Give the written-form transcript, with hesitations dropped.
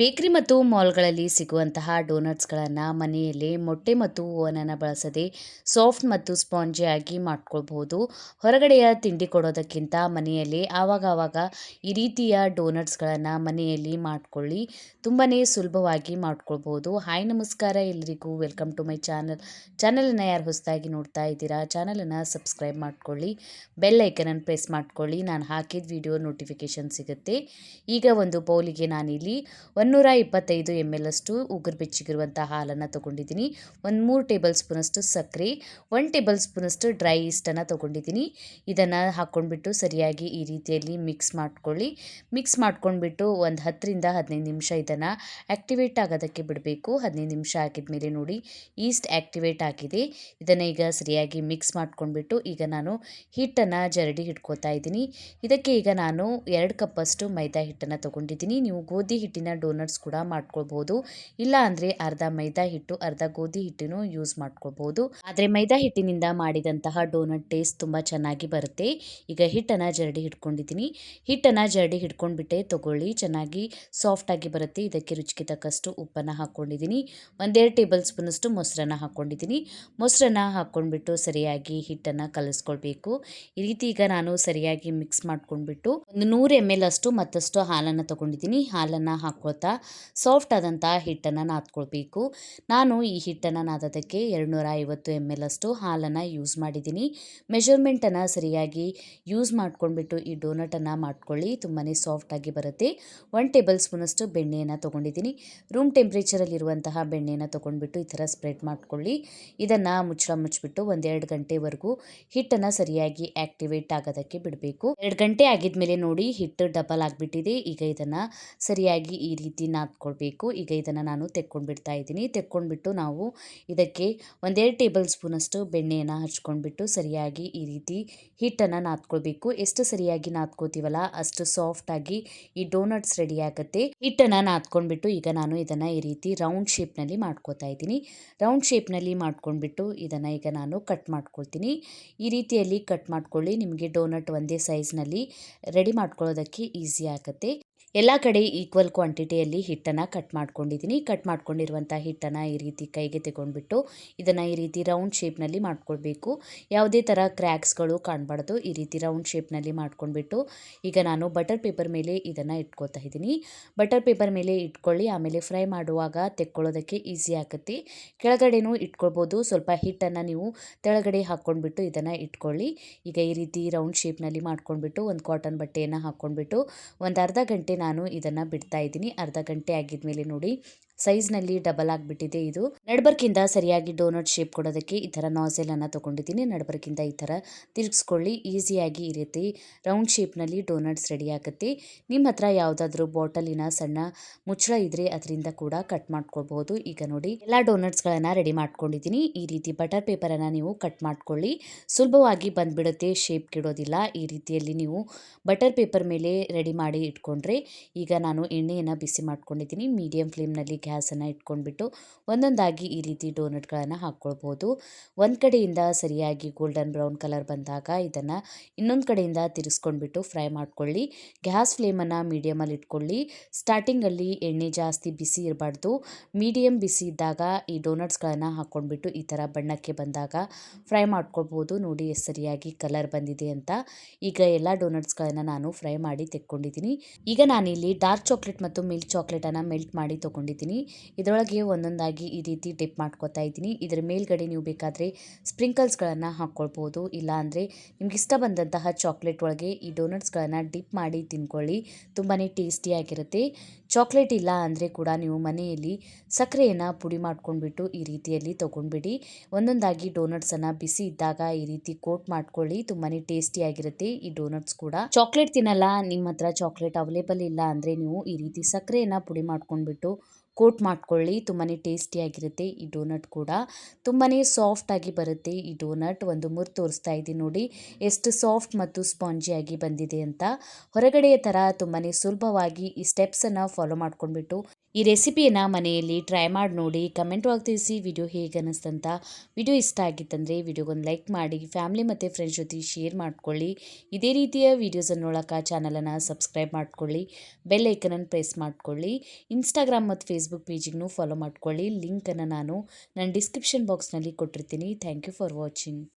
Bakery ಮತ್ತು ಮಾಲ್ಗಳಲ್ಲಿ ಸಿಗುವಂತಹ ಡೋನಟ್ಸ್ಗಳನ್ನು ಮನೆಯಲ್ಲೇ ಮೊಟ್ಟೆ ಮತ್ತು ಓವನನ್ನು ಬಳಸದೆ ಸಾಫ್ಟ್ ಮತ್ತು ಸ್ಪಾಂಜಿ ಆಗಿ ಮಾಡ್ಕೊಳ್ಬಹುದು. ಹೊರಗಡೆಯ ತಿಂಡಿ ಕೊಡೋದಕ್ಕಿಂತ ಮನೆಯಲ್ಲಿ ಆವಾಗ ಈ ರೀತಿಯ ಡೋನಟ್ಸ್ಗಳನ್ನು ಮನೆಯಲ್ಲಿ ಮಾಡ್ಕೊಳ್ಳಿ. ತುಂಬಾ ಸುಲಭವಾಗಿ ಮಾಡ್ಕೊಳ್ಬಹುದು. ಹಾಯ್ ನಮಸ್ಕಾರ ಎಲ್ಲರಿಗೂ, ವೆಲ್ಕಮ್ ಟು ಮೈ ಚಾನಲನ್ನು ಯಾರು ಹೊಸದಾಗಿ ನೋಡ್ತಾ ಇದ್ದೀರಾ ಚಾನಲನ್ನು ಸಬ್ಸ್ಕ್ರೈಬ್ ಮಾಡ್ಕೊಳ್ಳಿ, ಬೆಲ್ ಐಕನನ್ನು ಪ್ರೆಸ್ ಮಾಡ್ಕೊಳ್ಳಿ. ನಾನು ಹಾಕಿದ ವಿಡಿಯೋ ನೋಟಿಫಿಕೇಶನ್ ಸಿಗುತ್ತೆ. ಈಗ ಒಂದು ಬೌಲಿಗೆ ನಾನಿಲ್ಲಿ 125 ml ಅಷ್ಟು ಉಗುರು ಬೆಚ್ಚಗಿರುವಂಥ ಹಾಲನ್ನು ತೊಗೊಂಡಿದ್ದೀನಿ. 3 ಟೇಬಲ್ ಸ್ಪೂನಷ್ಟು ಸಕ್ಕರೆ, 1 ಟೇಬಲ್ ಸ್ಪೂನಷ್ಟು ಡ್ರೈ ಈಸ್ಟನ್ನು ತೊಗೊಂಡಿದ್ದೀನಿ. ಇದನ್ನು ಹಾಕ್ಕೊಂಡ್ಬಿಟ್ಟು ಸರಿಯಾಗಿ ಈ ರೀತಿಯಲ್ಲಿ ಮಿಕ್ಸ್ ಮಾಡ್ಕೊಳ್ಳಿ. ಮಿಕ್ಸ್ ಮಾಡ್ಕೊಂಡ್ಬಿಟ್ಟು ಒಂದು 10ರಿಂದ 15 ನಿಮಿಷ ಇದನ್ನು ಆ್ಯಕ್ಟಿವೇಟ್ ಆಗೋದಕ್ಕೆ ಬಿಡಬೇಕು. 15 ನಿಮಿಷ ಆಗಿದ್ಮೇಲೆ ನೋಡಿ ಈಸ್ಟ್ ಆ್ಯಕ್ಟಿವೇಟ್ ಆಗಿದೆ. ಇದನ್ನು ಈಗ ಸರಿಯಾಗಿ ಮಿಕ್ಸ್ ಮಾಡ್ಕೊಂಡ್ಬಿಟ್ಟು ಈಗ ನಾನು ಹಿಟ್ಟನ್ನು ಜರಡಿ ಹಿಡ್ಕೋತಾ ಇದ್ದೀನಿ. ಇದಕ್ಕೆ ಈಗ ನಾನು 2 ಕಪ್ಪಷ್ಟು ಮೈದಾ ಹಿಟ್ಟನ್ನು ತೊಗೊಂಡಿದ್ದೀನಿ. ನೀವು ಗೋಧಿ ಹಿಟ್ಟಿನ ಡೋನಟ್ಸ್ ಕೂಡ ಮಾಡ್ಕೊಳ್ಬಹುದು. ಇಲ್ಲ ಅಂದರೆ ಅರ್ಧ ಮೈದಾ ಹಿಟ್ಟು ಅರ್ಧ ಗೋಧಿ ಹಿಟ್ಟನ್ನು ಯೂಸ್ ಮಾಡ್ಕೊಳ್ಬಹುದು. ಆದರೆ ಮೈದಾ ಹಿಟ್ಟಿನಿಂದ ಮಾಡಿದಂತಹ ಡೋನಟ್ ಟೇಸ್ಟ್ ತುಂಬ ಚೆನ್ನಾಗಿ ಬರುತ್ತೆ. ಈಗ ಹಿಟ್ಟನ್ನು ಜರಡಿ ಹಿಡ್ಕೊಂಡಿದ್ದೀನಿ. ಹಿಟ್ಟನ್ನು ಜರಡಿ ಹಿಡ್ಕೊಂಡ್ಬಿಟ್ಟೆ ತಗೊಳ್ಳಿ, ಚೆನ್ನಾಗಿ ಸಾಫ್ಟ್ ಆಗಿ ಬರುತ್ತೆ. ಇದಕ್ಕೆ ರುಚಿಗೆ ತಕ್ಕಷ್ಟು ಉಪ್ಪನ್ನು ಹಾಕ್ಕೊಂಡಿದ್ದೀನಿ. 1-2 ಟೇಬಲ್ ಸ್ಪೂನಷ್ಟು ಮೊಸರನ್ನು ಹಾಕ್ಕೊಂಡಿದ್ದೀನಿ. ಮೊಸರನ್ನು ಹಾಕ್ಕೊಂಡ್ಬಿಟ್ಟು ಸರಿಯಾಗಿ ಹಿಟ್ಟನ್ನು ಕಲಿಸ್ಕೊಳ್ಬೇಕು. ಈ ರೀತಿ ಈಗ ನಾನು ಸರಿಯಾಗಿ ಮಿಕ್ಸ್ ಮಾಡ್ಕೊಂಡ್ಬಿಟ್ಟು ಒಂದು 100 ml ಅಷ್ಟು ಮತ್ತಷ್ಟು ಹಾಲನ್ನು ತೊಗೊಂಡಿದ್ದೀನಿ. ಹಾಲನ್ನು ಹಾಕ್ಕೊಳ್ತಾ ಸಾಫ್ಟ್ ಆದಂಥ ಹಿಟ್ಟನ್ನು ನಾದ್ಕೊಳ್ಬೇಕು. ನಾನು ಈ ಹಿಟ್ಟನ್ನು ನಾದೋದಕ್ಕೆ 250 ml ಅಷ್ಟು ಹಾಲನ್ನು ಯೂಸ್ ಮಾಡಿದ್ದೀನಿ. ಮೆಷರ್ಮೆಂಟನ್ನು ಸರಿಯಾಗಿ ಯೂಸ್ ಮಾಡ್ಕೊಂಡ್ಬಿಟ್ಟು ಈ ಡೋನಟನ್ನು ಮಾಡ್ಕೊಳ್ಳಿ, ತುಂಬಾ ಸಾಫ್ಟಾಗಿ ಬರುತ್ತೆ. 1 ಟೇಬಲ್ ಸ್ಪೂನಷ್ಟು ಬೆಣ್ಣೆಯನ್ನು ತೊಗೊಂಡಿದ್ದೀನಿ. ರೂಮ್ ಟೆಂಪ್ರೇಚರಲ್ಲಿರುವಂತಹ ಬೆಣ್ಣೆಯನ್ನು ತೊಗೊಂಡ್ಬಿಟ್ಟು ಈ ಥರ ಸ್ಪ್ರೆಡ್ ಮಾಡ್ಕೊಳ್ಳಿ. ಇದನ್ನು ಮುಚ್ಚಿಬಿಟ್ಟು 1-2 ಗಂಟೆವರೆಗೂ ಹಿಟ್ಟನ್ನು ಸರಿಯಾಗಿ ಆ್ಯಕ್ಟಿವೇಟ್ ಆಗೋದಕ್ಕೆ ಬಿಡಬೇಕು. 2 ಗಂಟೆ ಆಗಿದ್ಮೇಲೆ ನೋಡಿ ಹಿಟ್ಟು ಡಬಲ್ ಆಗಿಬಿಟ್ಟಿದೆ. ಈಗ ಇದನ್ನು ಸರಿಯಾಗಿ ಈ ರೀತಿ ನಾದ್ಕೊಳ್ಬೇಕು. ಈಗ ಇದನ್ನು ನಾನು ತೆಕ್ಕೊಂಡ್ಬಿಡ್ತಾ ಇದ್ದೀನಿ. ತೆಕ್ಕೊಂಡ್ಬಿಟ್ಟು ನಾವು ಇದಕ್ಕೆ 1-2 ಟೇಬಲ್ ಸ್ಪೂನಷ್ಟು ಬೆಣ್ಣೆಯನ್ನು ಹಚ್ಕೊಂಡ್ಬಿಟ್ಟು ಸರಿಯಾಗಿ ಈ ರೀತಿ ಹಿಟ್ಟನ್ನು ನಾದ್ಕೊಳ್ಬೇಕು. ಎಷ್ಟು ಸರಿಯಾಗಿ ನಾದ್ಕೋತೀವಲ್ಲ ಅಷ್ಟು ಸಾಫ್ಟಾಗಿ ಈ ಡೋನಟ್ಸ್ ರೆಡಿ ಆಗುತ್ತೆ. ಹಿಟ್ಟನ್ನು ನಾದ್ಕೊಂಡ್ಬಿಟ್ಟು ಈಗ ನಾನು ಇದನ್ನು ಈ ರೀತಿ ರೌಂಡ್ ಶೇಪ್ನಲ್ಲಿ ಮಾಡ್ಕೋತಾ ಇದ್ದೀನಿ. ರೌಂಡ್ ಶೇಪ್ನಲ್ಲಿ ಮಾಡ್ಕೊಂಡ್ಬಿಟ್ಟು ಇದನ್ನು ಈಗ ನಾನು ಕಟ್ ಮಾಡ್ಕೊಳ್ತೀನಿ. ಈ ರೀತಿಯಲ್ಲಿ ಕಟ್ ಮಾಡ್ಕೊಳ್ಳಿ. ನಿಮಗೆ ಡೋನಟ್ ಒಂದೇ ಸೈಜ್ನಲ್ಲಿ ರೆಡಿ ಮಾಡ್ಕೊಳ್ಳೋದಕ್ಕೆ ಈಸಿ ಆಗುತ್ತೆ. ಎಲ್ಲ ಕಡೆ ಈಕ್ವಲ್ ಕ್ವಾಂಟಿಟಿಯಲ್ಲಿ ಹಿಟ್ಟನ್ನು ಕಟ್ ಮಾಡ್ಕೊಂಡಿದ್ದೀನಿ. ಕಟ್ ಮಾಡ್ಕೊಂಡಿರುವಂಥ ಹಿಟ್ಟನ್ನು ಈ ರೀತಿ ಕೈಗೆ ತಗೊಂಡ್ಬಿಟ್ಟು ಇದನ್ನು ಈ ರೀತಿ ರೌಂಡ್ ಶೇಪ್ನಲ್ಲಿ ಮಾಡ್ಕೊಳ್ಬೇಕು. ಯಾವುದೇ ಥರ ಕ್ರ್ಯಾಕ್ಸ್ಗಳು ಕಾಣಬಾರ್ದು. ಈ ರೀತಿ ರೌಂಡ್ ಶೇಪ್ನಲ್ಲಿ ಮಾಡ್ಕೊಂಡ್ಬಿಟ್ಟು ಈಗ ನಾನು ಬಟರ್ ಪೇಪರ್ ಮೇಲೆ ಇದನ್ನು ಇಟ್ಕೋತಾ ಇದ್ದೀನಿ. ಬಟರ್ ಪೇಪರ್ ಮೇಲೆ ಇಟ್ಕೊಳ್ಳಿ, ಆಮೇಲೆ ಫ್ರೈ ಮಾಡುವಾಗ ತೆಕ್ಕೊಳ್ಳೋದಕ್ಕೆ ಈಸಿ ಆಗುತ್ತೆ. ಕೆಳಗಡೆನೂ ಇಟ್ಕೊಳ್ಬೋದು. ಸ್ವಲ್ಪ ಹಿಟ್ಟನ್ನು ನೀವು ತೆಳಗಡೆ ಹಾಕ್ಕೊಂಡ್ಬಿಟ್ಟು ಇದನ್ನು ಇಟ್ಕೊಳ್ಳಿ. ಈಗ ಈ ರೀತಿ ರೌಂಡ್ ಶೇಪ್ನಲ್ಲಿ ಮಾಡ್ಕೊಂಡ್ಬಿಟ್ಟು ಒಂದು ಕಾಟನ್ ಬಟ್ಟೆಯನ್ನು ಹಾಕ್ಕೊಂಡ್ಬಿಟ್ಟು ಒಂದು ಅರ್ಧ ಗಂಟೆ ನಾನು ಇದನ್ನು ಬಿಡ್ತಾ ಇದ್ದೀನಿ. ಅರ್ಧ ಗಂಟೆ ಆಗಿದ್ಮೇಲೆ ನೋಡಿ ಸೈಜ್ನಲ್ಲಿ ಡಬಲ್ ಆಗಿಬಿಟ್ಟಿದೆ. ಇದು ನಡ್ಬರ್ಕಿಂದ ಸರಿಯಾಗಿ ಡೋನಟ್ ಶೇಪ್ ಕೊಡೋದಕ್ಕೆ ಈ ಥರ ನಾಸೆಲನ್ನು ತೊಗೊಂಡಿದ್ದೀನಿ. ನಡ್ಬರ್ಕಿಂದ ಈ ಥರ ತಿರುಗಿಸ್ಕೊಳ್ಳಿ. ಈಸಿಯಾಗಿ ಈ ರೀತಿ ರೌಂಡ್ ಶೇಪ್ನಲ್ಲಿ ಡೋನಟ್ಸ್ ರೆಡಿ ಆಗುತ್ತೆ. ನಿಮ್ಮ ಹತ್ರ ಯಾವುದಾದ್ರೂ ಬಾಟಲಿನ ಸಣ್ಣ ಮುಚ್ಚಳ ಇದ್ದರೆ ಅದರಿಂದ ಕೂಡ ಕಟ್ ಮಾಡ್ಕೊಳ್ಬಹುದು. ಈಗ ನೋಡಿ ಎಲ್ಲ ಡೋನಟ್ಸ್ಗಳನ್ನು ರೆಡಿ ಮಾಡ್ಕೊಂಡಿದ್ದೀನಿ. ಈ ರೀತಿ ಬಟರ್ ಪೇಪರನ್ನು ನೀವು ಕಟ್ ಮಾಡ್ಕೊಳ್ಳಿ, ಸುಲಭವಾಗಿ ಬಂದುಬಿಡುತ್ತೆ, ಶೇಪ್ ಕೆಡೋದಿಲ್ಲ. ಈ ರೀತಿಯಲ್ಲಿ ನೀವು ಬಟರ್ ಪೇಪರ್ ಮೇಲೆ ರೆಡಿ ಮಾಡಿ ಇಟ್ಕೊಂಡ್ರೆ ಈಗ ನಾನು ಎಣ್ಣೆಯನ್ನು ಬಿಸಿ ಮಾಡ್ಕೊಂಡಿದ್ದೀನಿ. ಮೀಡಿಯಂ ಫ್ಲೇಮ್ನಲ್ಲಿ ಗ್ಯಾಸನ್ನು ಇಟ್ಕೊಂಡ್ಬಿಟ್ಟು ಒಂದೊಂದಾಗಿ ಈ ರೀತಿ ಡೋನಟ್ಗಳನ್ನು ಹಾಕ್ಕೊಳ್ಬೋದು. ಒಂದು ಕಡೆಯಿಂದ ಸರಿಯಾಗಿ ಗೋಲ್ಡನ್ ಬ್ರೌನ್ ಕಲರ್ ಬಂದಾಗ ಇದನ್ನು ಇನ್ನೊಂದು ಕಡೆಯಿಂದ ತಿರುಗಿಸ್ಕೊಂಡ್ಬಿಟ್ಟು ಫ್ರೈ ಮಾಡ್ಕೊಳ್ಳಿ. ಗ್ಯಾಸ್ ಫ್ಲೇಮನ್ನು ಮೀಡಿಯಮಲ್ಲಿ ಇಟ್ಕೊಳ್ಳಿ. ಸ್ಟಾರ್ಟಿಂಗಲ್ಲಿ ಎಣ್ಣೆ ಜಾಸ್ತಿ ಬಿಸಿ ಇರಬಾರ್ದು. ಮೀಡಿಯಂ ಬಿಸಿ ಇದ್ದಾಗ ಈ ಡೋನಟ್ಸ್ಗಳನ್ನು ಹಾಕ್ಕೊಂಡ್ಬಿಟ್ಟು ಈ ಥರ ಬಣ್ಣಕ್ಕೆ ಬಂದಾಗ ಫ್ರೈ ಮಾಡ್ಕೊಳ್ಬೋದು. ನೋಡಿ ಎಷ್ಟು ಸರಿಯಾಗಿ ಕಲರ್ ಬಂದಿದೆ ಅಂತ. ಈಗ ಎಲ್ಲ ಡೋನಟ್ಸ್ಗಳನ್ನು ನಾನು ಫ್ರೈ ಮಾಡಿ ತೆಕ್ಕೊಂಡಿದ್ದೀನಿ. ಈಗ ನಾನಿಲ್ಲಿ ಡಾರ್ಕ್ ಚಾಕ್ಲೇಟ್ ಮತ್ತು ಮಿಲ್ಕ್ ಚಾಕ್ಲೇಟನ್ನು ಮೆಲ್ಟ್ ಮಾಡಿ ತೊಗೊಂಡಿದ್ದೀನಿ. ಇದರೊಳಗೆ ಒಂದೊಂದಾಗಿ ಈ ರೀತಿ ಡಿಪ್ ಮಾಡ್ಕೊತಾ ಇದ್ದೀನಿ. ಇದರ ಮೇಲ್ಗಡೆ ನೀವು ಬೇಕಾದರೆ ಸ್ಪ್ರಿಂಕಲ್ಸ್ಗಳನ್ನು ಹಾಕ್ಕೊಳ್ಬೋದು. ಇಲ್ಲ ಅಂದರೆ ನಿಮ್ಗೆ ಇಷ್ಟ ಬಂದಂತಹ ಚಾಕ್ಲೇಟ್ ಒಳಗೆ ಈ ಡೋನಟ್ಸ್ಗಳನ್ನು ಡಿಪ್ ಮಾಡಿ ತಿನ್ಕೊಳ್ಳಿ, ತುಂಬಾ ಟೇಸ್ಟಿಯಾಗಿರುತ್ತೆ. ಚಾಕ್ಲೇಟ್ ಇಲ್ಲ ಅಂದರೆ ಕೂಡ ನೀವು ಮನೆಯಲ್ಲಿ ಸಕ್ಕರೆಯನ್ನು ಪುಡಿ ಮಾಡ್ಕೊಂಡ್ಬಿಟ್ಟು ಈ ರೀತಿಯಲ್ಲಿ ತೊಗೊಂಡ್ಬಿಡಿ. ಒಂದೊಂದಾಗಿ ಡೋನಟ್ಸನ್ನು ಬಿಸಿ ಇದ್ದಾಗ ಈ ರೀತಿ ಕೋಟ್ ಮಾಡ್ಕೊಳ್ಳಿ, ತುಂಬಾ ಟೇಸ್ಟಿಯಾಗಿರುತ್ತೆ ಈ ಡೋನಟ್ಸ್ ಕೂಡ. ಚಾಕ್ಲೇಟ್ ತಿನ್ನಲ್ಲ, ನಿಮ್ಮ ಹತ್ರ ಚಾಕ್ಲೇಟ್ ಅವೈಲೇಬಲ್ ಇಲ್ಲ ಅಂದರೆ ನೀವು ಈ ರೀತಿ ಸಕ್ಕರೆಯನ್ನು ಪುಡಿ ಮಾಡ್ಕೊಂಡ್ಬಿಟ್ಟು ಕೋಟ್ ಮಾಡ್ಕೊಳ್ಳಿ, ತುಂಬಾ ಟೇಸ್ಟಿಯಾಗಿರುತ್ತೆ. ಈ ಡೋನಟ್ ಕೂಡ ತುಂಬಾ ಸಾಫ್ಟಾಗಿ ಬರುತ್ತೆ. ಈ ಡೋನಟ್ ಒಂದು ಮುರಿದು ತೋರಿಸ್ತಾ ಇದ್ದೀನಿ ನೋಡಿ ಎಷ್ಟು ಸಾಫ್ಟ್ ಮತ್ತು ಸ್ಪಾಂಜಿಯಾಗಿ ಬಂದಿದೆ ಅಂತ. ಹೊರಗಡೆಯ ಥರ ತುಂಬಾ ಸುಲಭವಾಗಿ ಈ ಸ್ಟೆಪ್ಸನ್ನು ಫಾಲೋ ಮಾಡ್ಕೊಂಡ್ಬಿಟ್ಟು ಈ ರೆಸಿಪಿಯನ್ನು ಮನೆಯಲ್ಲಿ ಟ್ರೈ ಮಾಡಿ ನೋಡಿ, ಕಮೆಂಟ್ ಒಳಗೆ ತಿಳಿಸಿ ವಿಡಿಯೋ ಹೇಗೆ ಅನ್ನಿಸ್ತಂತ. ವಿಡಿಯೋ ಇಷ್ಟ ಆಗಿತ್ತಂದರೆ ವಿಡಿಯೋಗೊಂದು ಲೈಕ್ ಮಾಡಿ, ಫ್ಯಾಮಿಲಿ ಮತ್ತು ಫ್ರೆಂಡ್ಸ್ ಜೊತೆ ಶೇರ್ ಮಾಡ್ಕೊಳ್ಳಿ. ಇದೇ ರೀತಿಯ ವೀಡಿಯೋಸನ್ನು ನೋಡೋಕೆ ಚಾನಲನ್ನು ಸಬ್ಸ್ಕ್ರೈಬ್ ಮಾಡ್ಕೊಳ್ಳಿ, ಬೆಲ್ ಐಕನನ್ನು ಪ್ರೆಸ್ ಮಾಡ್ಕೊಳ್ಳಿ. ಇನ್ಸ್ಟಾಗ್ರಾಮ್ ಮತ್ತು ಫೇಸ್ಬುಕ್ ಪೇಜಿಗೂ ಫಾಲೋ ಮಾಡ್ಕೊಳ್ಳಿ. ಲಿಂಕನ್ನು ನಾನು ನನ್ನ ಡಿಸ್ಕ್ರಿಪ್ಷನ್ ಬಾಕ್ಸ್ನಲ್ಲಿ ಕೊಟ್ಟಿರ್ತೀನಿ. Thank you for watching.